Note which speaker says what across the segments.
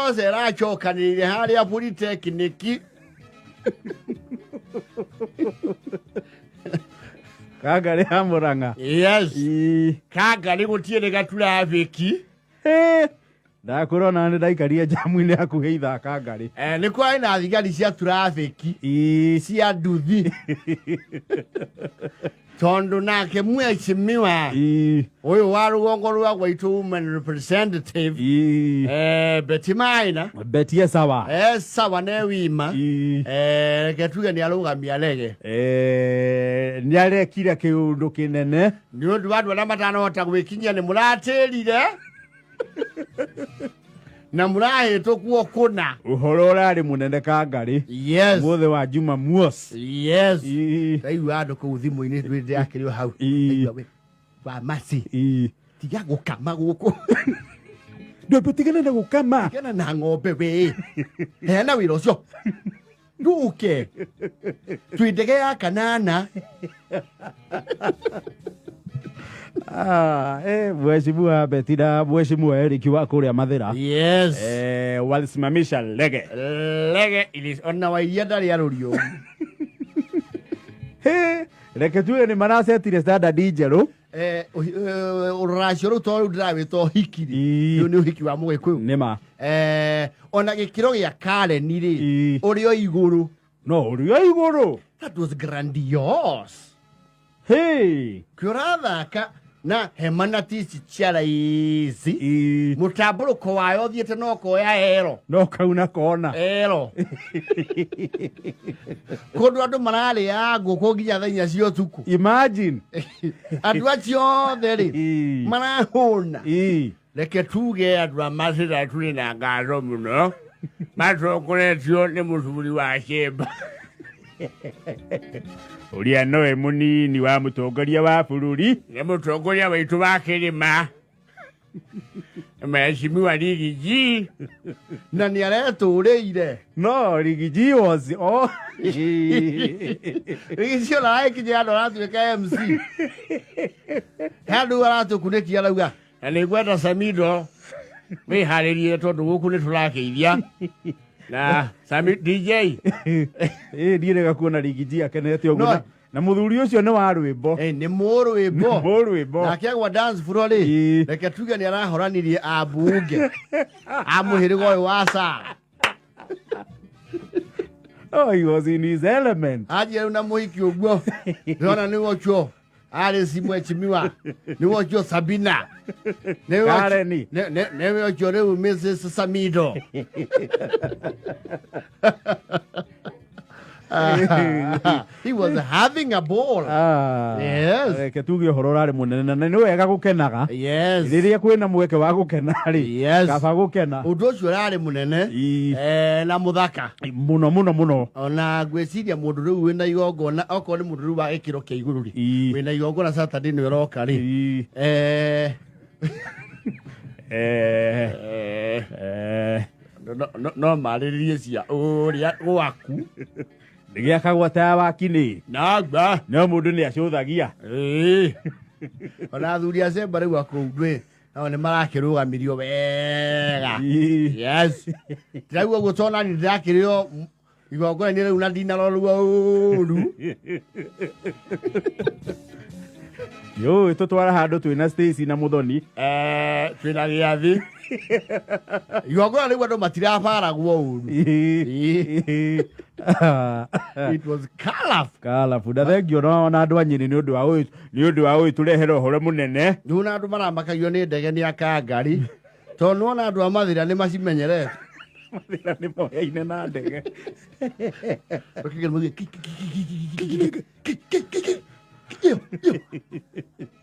Speaker 1: yose rachokanire haria polytechnic
Speaker 2: Kagari hamuranga.
Speaker 1: Yes. Kagari gutiere gaturafiki.
Speaker 2: Ndakurona ni ndaikaria jamu-ini akuhe ithaka ngari.
Speaker 1: Ni kwa ina thigari cia trafiki. Cia nduthi. Tondu nake mweshimiwa. Uyu wa rugongo rwa gwaitu women representative. Beti maina.
Speaker 2: Beti ye sawa.
Speaker 1: Sawa ne wima. Ketuge ni arugamia lege.
Speaker 2: Ni arekire kiundu kinene.
Speaker 1: Ni undu wadu ala matanahota gwikinyia ni muratirire. Na murahetwo kuokuna.
Speaker 2: Uhoro urari munene Kangari.
Speaker 1: Yes.
Speaker 2: Muthe wa Juma Muos.
Speaker 1: Yes. Raiu andu kuu thimu-ini ndwire akirio hau. Wa masi. Tiga gukama guku.
Speaker 2: Ndio tigana na gukama.
Speaker 1: Tigana na ng'ombe we. Hena wira ucio. Nduke. Twindege ya kanana.
Speaker 2: Mheshimiwa Betina, Mheshimiwa Eric wa kuria Mathira.
Speaker 1: Yes.
Speaker 2: Walisimamisha lege.
Speaker 1: Lege ona wairia ndari arurio.
Speaker 2: Reke tuwe ni marasetire standard njeru.
Speaker 1: Uracio ru to ndirawe to hikiri. Ni uhiki wa mugikuyu.
Speaker 2: Nima.
Speaker 1: Ona gikiro gia Karen ri urio iguru.
Speaker 2: No, urio iguru.
Speaker 1: That was grandiose. Kurathaka na hemana tisi chiara izi. Mutaburuko wayo thiete no koya ero.
Speaker 2: No kauna kona.
Speaker 1: Ero. Kodu andu marari ya guko nginya thainya cio tuku.
Speaker 2: Imagine.
Speaker 1: Andu acio theri. Marahuna. Reke tuge andu amasira tuli na ngaro muno. Macokoretio ni muthuri wa Shemba.
Speaker 2: Uria noe munini wa mutongoria wa bururi.
Speaker 1: Ni mutongoria waitu wa kirima. Mheshimiwa Rigathi. Na ni areturiire.
Speaker 2: No, Rigathi was
Speaker 1: Rigathi ona kinya ndo aratuika MC. Handu aratukunekia rauga. Na ni gwenda Samido. Wiharirie tondu guku ni turakeithia. Na Sami DJ.
Speaker 2: Ndiere kuona Rigathi akenete uguo. Na muthuri ucio ni wa rwimbo.
Speaker 1: Ni murwimbo.
Speaker 2: Murwimbo.
Speaker 1: Na kiagwa dance floor ri. Reke tuge ni arahoranirie abunge. Amuhirigo uyu wasa.
Speaker 2: Oh, he was in his element.
Speaker 1: Aje una muhiki uguo. Ndona ni wocho. Ale si mheshimiwa. Ni wocho Sabina.
Speaker 2: Kareni.
Speaker 1: Ne wocho leo Mrs. Samido. He was having a ball. Yes.
Speaker 2: Ke tuge hororare munene na ni wega gukenaga.
Speaker 1: Yes.
Speaker 2: Riria kwina mweke wa gukena ri.
Speaker 1: Yes.
Speaker 2: Kaba gukena.
Speaker 1: Undu ucio rari munene. Na muthaka.
Speaker 2: Muno.
Speaker 1: Ona gwiciria mundu riu wina igongona oko ni mundu riu wa gikiro kia iguru ri. Wina igongona Saturday ni roka ri. No mariririe cia uria gwaku.
Speaker 2: Ndigia kagwata wakini.
Speaker 1: Nagba.
Speaker 2: No mundu ni acuthagia.
Speaker 1: Ona thuri acemba riu akundwe. Nao ni marakirugamirio wega. Yes. Tiragua gutona ni ndirakirio igongona ni riu na ndinarorua uru.
Speaker 2: Yo, tutwara handu twina stage na muthoni.
Speaker 1: Twina giathi. Igongona riu andu matirabaragwo uru. It was colorful.
Speaker 2: Ndathengio na andu anyini ni undu wa uyu turehere horo munene.
Speaker 1: Nduna andu maramakagio ni ndege ni Kangari. Tondu ona andu a Mathira ni macimenyerete.
Speaker 2: Mathira ni moyaine na ndege.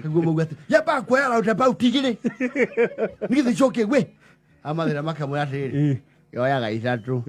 Speaker 1: Kaguo mugati. Yaba kwera utapa utigire. Nigithi choke we. Amathira makamwira atiri. Yoyaga ithatu.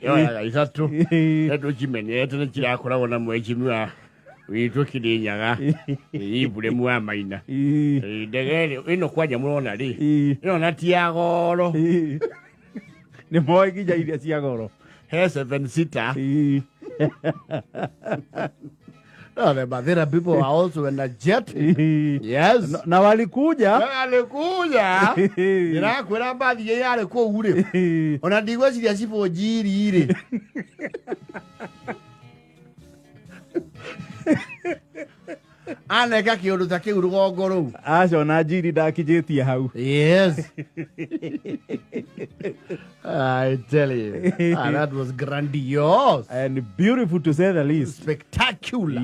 Speaker 1: Yoyaga ithatu. Eto chimenyete ni kirakoragwo na mheshimiwa witu Kirinyaga. Ibure mwa maina. Ndege ino kwanja murona ri. Ino natia goro.
Speaker 2: Ni moe kija iria cia goro.
Speaker 1: He 7 seater. No, but there are people who are also energetic. Yes.
Speaker 2: Na walikuja.
Speaker 1: Nirakwira bathi ye yare ko ure. Ona ndigwa ciria cibo njiri ire. Aneka kiundu ta kiu rugongo ru.
Speaker 2: Acio na njiri ndakijitie hau.
Speaker 1: Yes. I tell you. That was grandiose.
Speaker 2: And beautiful to say the least.
Speaker 1: Spectacular.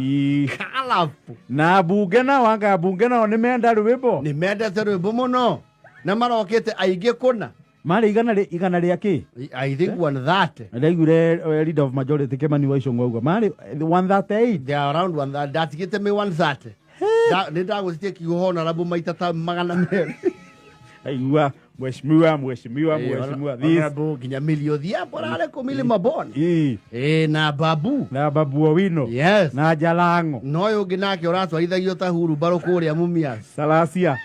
Speaker 1: Colorful.
Speaker 2: Na bunge na wanga bunge na ni menda rwimbo.
Speaker 1: Ni menda rwimbo muno. Na marokete aige kuna.
Speaker 2: Mari igana ria ki?
Speaker 1: I think 130.
Speaker 2: Ndaigure leader of majority Kimani wa Icũng'wa uga mari 138.
Speaker 1: They are around 130. Ndatigite me 130. Nĩ ndagũcitie kiugo na rabu maita ta magana merĩ.
Speaker 2: Aigua mheshimiwa
Speaker 1: this kinya miliothi hapo rale kumili maboni. Na babu
Speaker 2: Owino.
Speaker 1: Yes.
Speaker 2: Na Jalango.
Speaker 1: No yo ginake ũratwarithagio ta huru baro kũrĩa Mumias.
Speaker 2: Salasia.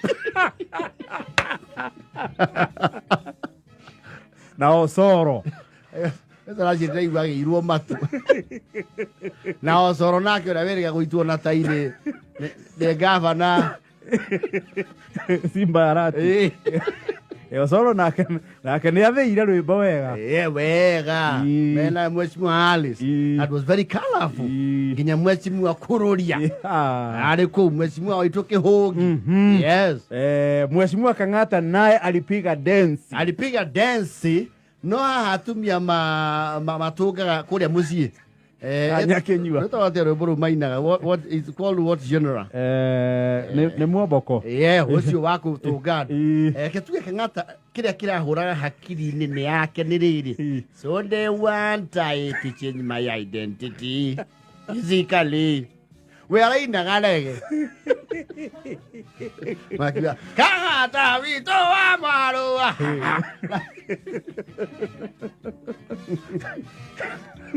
Speaker 2: Na Osoro.
Speaker 1: Salasia ndaigua gĩirwo matu. Na Osoro nake ũrĩa wĩrĩga gũitwo na tairĩ nĩ gavana
Speaker 2: Simba Arati. Osoro nake nĩ athĩire rwĩmbo wega.
Speaker 1: Wega. Mena mheshimiwa Alice. That was very colorful. Nginya mheshimiwa kururia. Arĩ kũu mheshimiwa waitũ Kĩhũngi. Yes.
Speaker 2: Mheshimiwa Kang'ata naye alipiga dance.
Speaker 1: No haha atumia matũngaga kũrĩa mũciĩ.
Speaker 2: Nyakenyua.
Speaker 1: Nĩtawate rwĩmbo rũu mainaga. What is called what genre?
Speaker 2: Nĩ Mwamboko.
Speaker 1: Ũcio wa gũtũngana. Tuge Kang'ata kĩrĩa kĩrahũraga hakiri-inĩ nĩ yake nĩ rĩrĩ. So they want to change my identity. Physically. We arainaga rege. Makiuga Kang'ata witũ wa marũa.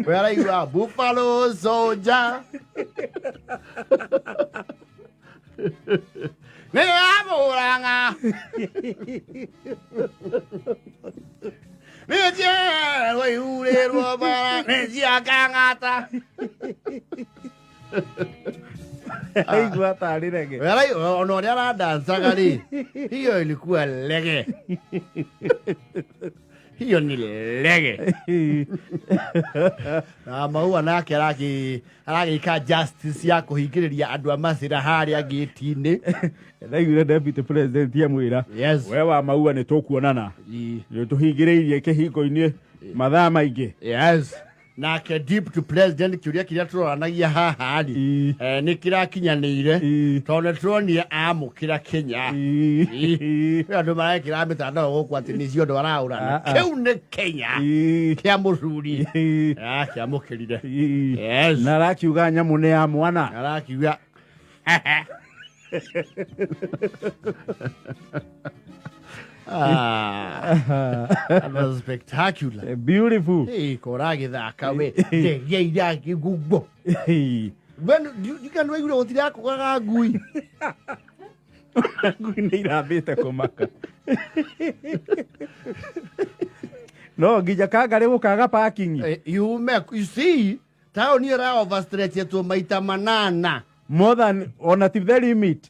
Speaker 1: Where you are, Buffalo Soldier. Neamuranga. Neje, we ure robara, neje Kang'ata.
Speaker 2: Aigua tarĩ rege.
Speaker 1: Where you ono nĩara dansaga rĩ. Hiyo ilikuwa lege. Hiyo ni lege. Na Maua nake aragĩka justice ya kũhingĩrĩria andũ a Macira harĩa gate-inĩ.
Speaker 2: Ndaigire deputy president amwĩra.
Speaker 1: Yes.
Speaker 2: We wa Maua nĩ tũkuonana. Nĩ tũhingĩrĩirie kĩhingo-inĩ mathaa maingĩ.
Speaker 1: Yes. Nake deputy president kĩũria kĩrĩa tũroranagia haha rĩ nĩ kĩrakinyanĩire tondũ nĩtũronire amũkĩra Kenya. Andũ marekĩra mĩtandao gũkũ atĩ nĩcio andũ araũrana. Kĩu nĩ Kenya kĩa mũthuri kĩamũkĩrire. Yes.
Speaker 2: Na arakiuga nyamũ nĩ ya mwana.
Speaker 1: Arakiuga that was spectacular.
Speaker 2: Beautiful.
Speaker 1: Hey, koragithaka we. Ngegia kigugo. When you can weigh what ya kogaga ngui.
Speaker 2: Ngui nĩ irambĩte kũmaka. No ngija kangari gũkaga parking.
Speaker 1: You see, town here overstretched to maita manana.
Speaker 2: More than on a the limit.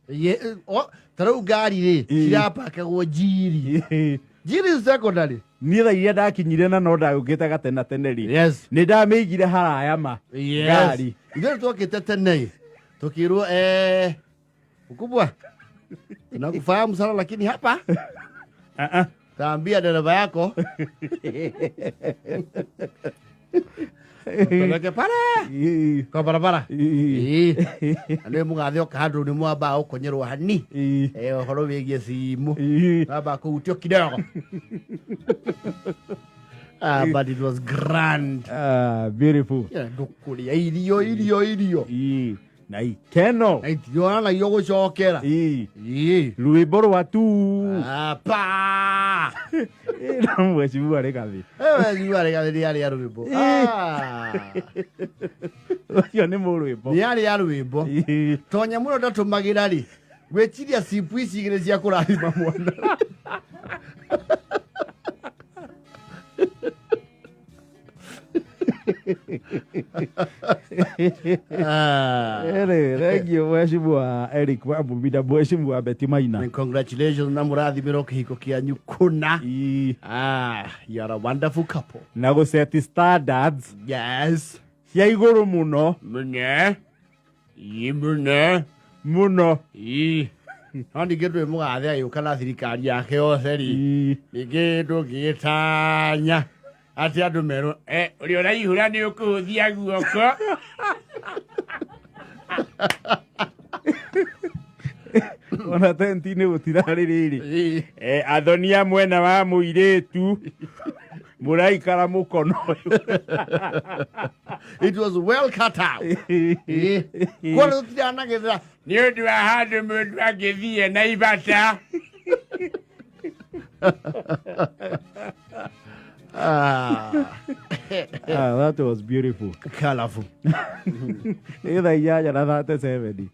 Speaker 1: Tarau ngari rĩ cirapakagwo njiri. Njiri secondary.
Speaker 2: Niĩ iria ndakinyire na no ndagũkĩte gatena tene rĩ.
Speaker 1: Yes.
Speaker 2: Nĩ ndamĩigire haraya ma.
Speaker 1: Ngari. Ithuĩ twokĩte tene. Tukirwo ukubwa. Tunakufahamu sana lakini hapa. Taambia dereva yako. Peleke pale. Kwa barabara. Nĩ mũgathe oka handũ nĩ mwamba ũkonyerwo hani. Ũhoro wĩgiĩ simu. Baba kũhutio kidogo. But it was grand.
Speaker 2: Beautiful.
Speaker 1: Ndũkũrĩa irio.
Speaker 2: Na ikeno.
Speaker 1: Na itiona na iyo gũcokera.
Speaker 2: Rwĩmbo rwa tu.
Speaker 1: Pa.
Speaker 2: Na mheshimiwa Rigathi.
Speaker 1: Mheshimiwa Rigathi nĩ arĩa rwĩmbo.
Speaker 2: Ũcio nĩ mũrwĩmbo.
Speaker 1: Nĩ arĩa rwĩmbo. Tonya mũno ndatũmagĩra rĩ. Gwĩciria cipu ici igĩrĩ cia kũrathima mwana.
Speaker 2: Thank you mheshimiwa Eric Wambui na mheshimiwa Betty Maina.
Speaker 1: And congratulations na murathimiro kihiko kianyu kuna. You are a wonderful couple.
Speaker 2: Na go set standards.
Speaker 1: Yes.
Speaker 2: Cia iguru muno.
Speaker 1: Muno. Muno.
Speaker 2: Muno.
Speaker 1: Handi gĩtwe mũgathe ayũka na thirikari yake yothe rĩ ningĩ ndũngĩgĩtanya atĩ andũ merũ ũrĩa ũraihũra nĩ ũkũhũthia guoko.
Speaker 2: Ona tenti-inĩ gũtirarĩ rĩrĩ athonia mwena wa mũirĩtu mũraikara mũkono ũyũ.
Speaker 1: It was well cut out. Kwa tũtiranagĩra nĩ ũndũ wa handũ mũndũ angĩthiĩ na ibata.
Speaker 2: That was beautiful.
Speaker 1: Colorful.
Speaker 2: Ĩthaa 8:37.